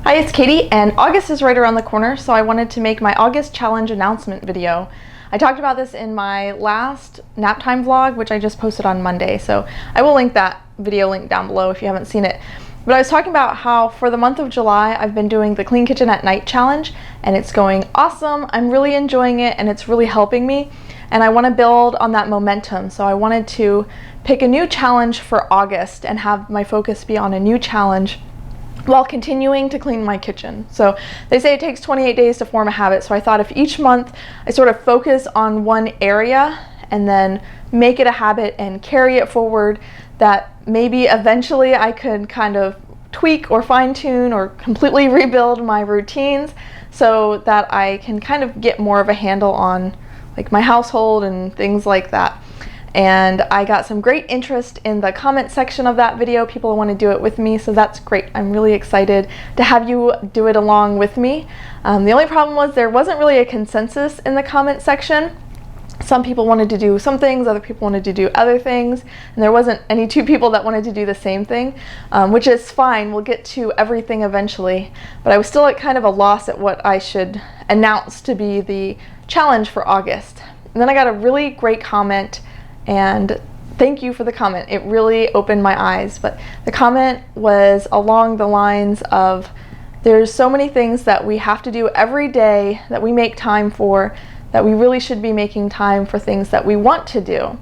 Hi, it's Katie, and August is right around the corner, so I wanted to make my August challenge announcement video. I talked about this in my last nap time vlog, which I just posted on Monday, so I will link that video link down below if you haven't seen it. But I was talking about how for the month of July, I've been doing the Clean Kitchen at Night challenge, and it's going awesome. I'm really enjoying it, and it's really helping me, and I want to build on that momentum. So I wanted to pick a new challenge for August and have my focus be on a new challenge while continuing to clean my kitchen. So they say it takes 28 days to form a habit, so I thought if each month I sort of focus on one area and then make it a habit and carry it forward, that maybe eventually I could kind of tweak or fine-tune or completely rebuild my routines so that I can kind of get more of a handle on like my household and things like that. And I got some great interest in the comment section of that video. People want to do it with me, so that's great. I'm really excited to have you do it along with me. The only problem was there wasn't really a consensus in the comment section. Some people wanted to do some things, other people wanted to do other things, and there wasn't any two people that wanted to do the same thing, which is fine. We'll get to everything eventually, but I was still at kind of a loss at what I should announce to be the challenge for August. And then I got a really great comment, and thank you for the comment. It really opened my eyes. But the comment was along the lines of, there's so many things that we have to do every day that we make time for, that we really should be making time for things that we want to do.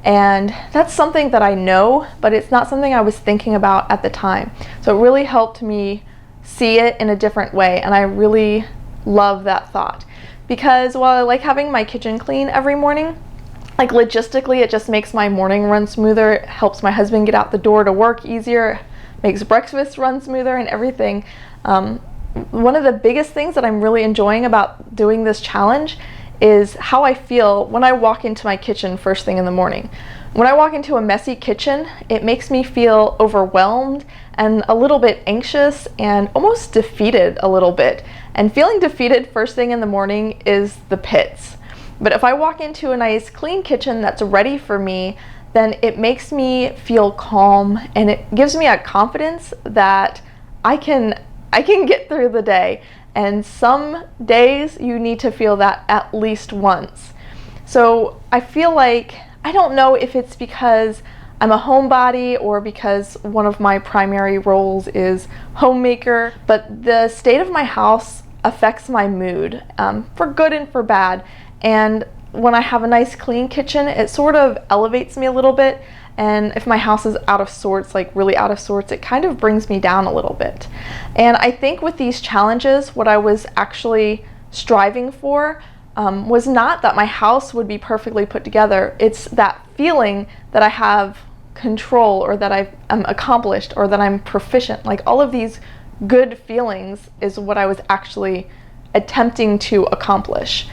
And that's something that I know, but it's not something I was thinking about at the time. So it really helped me see it in a different way, and I really love that thought. Because while I like having my kitchen clean every morning, like logistically, it just makes my morning run smoother. It helps my husband get out the door to work easier, makes breakfast run smoother and everything. One of the biggest things that I'm really enjoying about doing this challenge is how I feel when I walk into my kitchen first thing in the morning. When I walk into a messy kitchen, it makes me feel overwhelmed and a little bit anxious and almost defeated a little bit. And feeling defeated first thing in the morning is the pits. But if I walk into a nice clean kitchen that's ready for me, then it makes me feel calm, and it gives me a confidence that I can get through the day. And some days you need to feel that at least once. So I feel like, I don't know if it's because I'm a homebody or because one of my primary roles is homemaker, but the state of my house affects my mood, for good and for bad. And when I have a nice clean kitchen, it sort of elevates me a little bit. And if my house is out of sorts, like really out of sorts, it kind of brings me down a little bit. And I think with these challenges, what I was actually striving for was not that my house would be perfectly put together. It's that feeling that I have control, or that I'm accomplished, or that I'm proficient. Like all of these good feelings is what I was actually attempting to accomplish.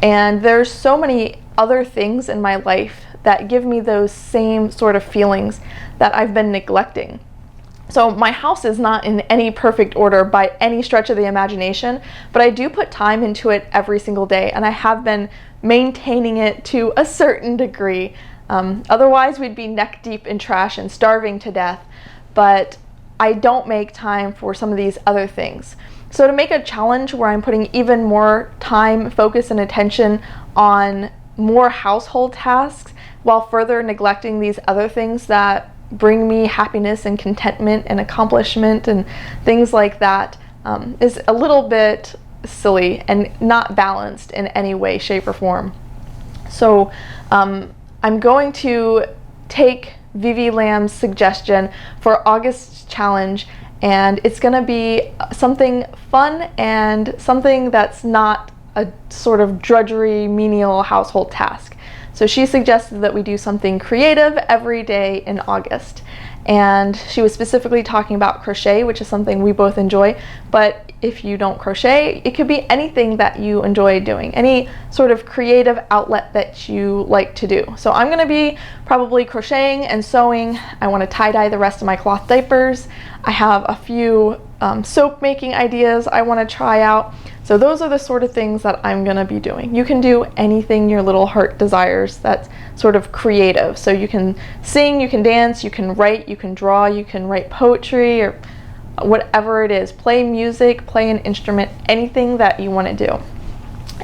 And there's so many other things in my life that give me those same sort of feelings that I've been neglecting. So my house is not in any perfect order by any stretch of the imagination, but I do put time into it every single day, and I have been maintaining it to a certain degree. Otherwise we'd be neck deep in trash and starving to death, but I don't make time for some of these other things. So to make a challenge where I'm putting even more time, focus, and attention on more household tasks while further neglecting these other things that bring me happiness and contentment and accomplishment and things like that, is a little bit silly and not balanced in any way, shape, or form. So I'm going to take Vivi Lamb's suggestion for August's challenge, and it's going to be something fun and something that's not a sort of drudgery, menial household task. So she suggested that we do something creative every day in August. And she was specifically talking about crochet, which is something we both enjoy. But if you don't crochet, it could be anything that you enjoy doing, any sort of creative outlet that you like to do. So I'm going to be probably crocheting and sewing. I want to tie-dye the rest of my cloth diapers. I have a few soap making ideas I want to try out. So those are the sort of things that I'm going to be doing. You can do anything your little heart desires that's sort of creative. So you can sing, you can dance, you can write, you can draw, you can write poetry, or whatever it is. Play music, play an instrument, anything that you want to do.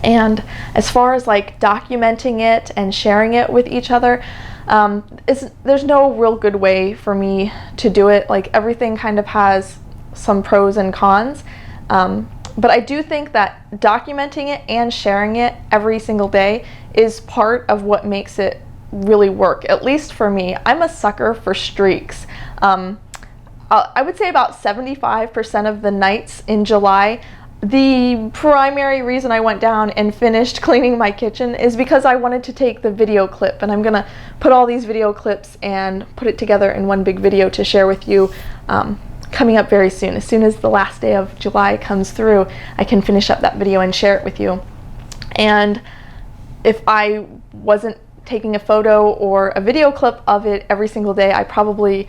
And as far as like documenting it and sharing it with each other, there's no real good way for me to do it. Like, everything kind of has some pros and cons. But I do think that documenting it and sharing it every single day is part of what makes it really work, at least for me. I'm a sucker for streaks. I would say about 75% of the nights in July, the primary reason I went down and finished cleaning my kitchen is because I wanted to take the video clip, and I'm gonna put all these video clips and put it together in one big video to share with you coming up very soon. As soon as the last day of July comes through, I can finish up that video and share it with you. And if I wasn't taking a photo or a video clip of it every single day, I probably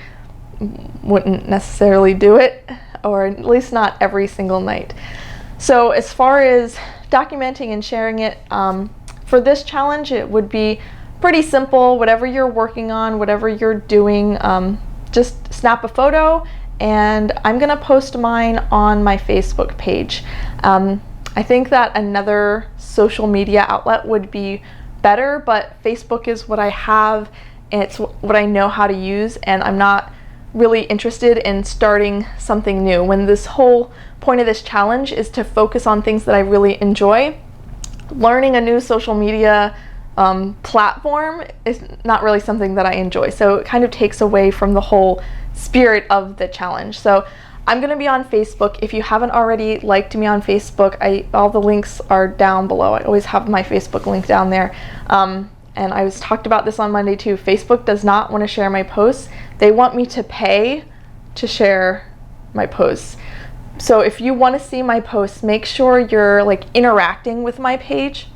wouldn't necessarily do it, or at least not every single night. So as far as documenting and sharing it, for this challenge, it would be pretty simple. Whatever you're working on, whatever you're doing, just snap a photo, and I'm gonna post mine on my Facebook page. I think that another social media outlet would be better, but Facebook is what I have, and it's what I know how to use, and I'm not really interested in starting something new when this whole point of this challenge is to focus on things that I really enjoy. Learning a new social media platform is not really something that I enjoy, so it kind of takes away from the whole spirit of the challenge. So I'm gonna be on Facebook. If you haven't already liked me on Facebook, all the links are down below. I always have my Facebook link down there. And I was talked about this on Monday too. Facebook does not want to share my posts. They want me to pay to share my posts. So if you want to see my posts, make sure you're like interacting with my page.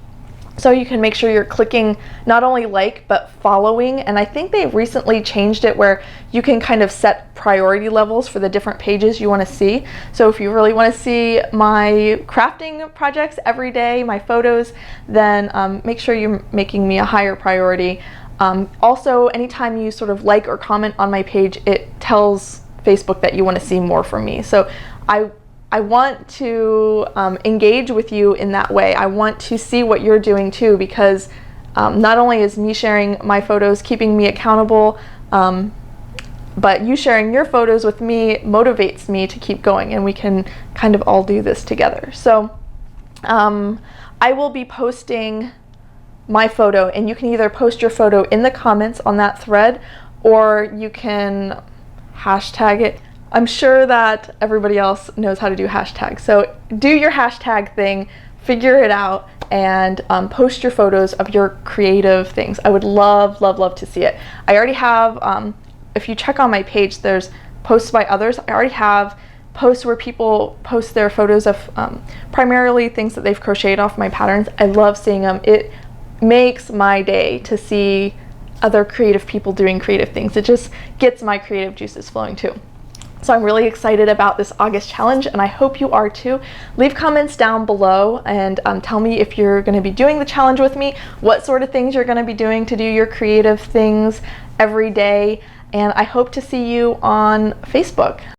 So you can make sure you're clicking not only like, but following. And I think they recently changed it where you can kind of set priority levels for the different pages you want to see. So if you really want to see my crafting projects every day, my photos, then make sure you're making me a higher priority. Also, anytime you sort of like or comment on my page, it tells Facebook that you want to see more from me. So I want to engage with you in that way. I want to see what you're doing too, because not only is me sharing my photos keeping me accountable, but you sharing your photos with me motivates me to keep going, and we can kind of all do this together. So I will be posting my photo, and you can either post your photo in the comments on that thread, or you can hashtag it. I'm sure that everybody else knows how to do hashtags. So do your hashtag thing, figure it out, and post your photos of your creative things. I would love, love, love to see it. I already have, if you check on my page, there's posts by others. I already have posts where people post their photos of primarily things that they've crocheted off my patterns. I love seeing them. It makes my day to see other creative people doing creative things. It just gets my creative juices flowing too. So I'm really excited about this August challenge, and I hope you are too. Leave comments down below and tell me if you're going to be doing the challenge with me, what sort of things you're going to be doing to do your creative things every day, and I hope to see you on Facebook.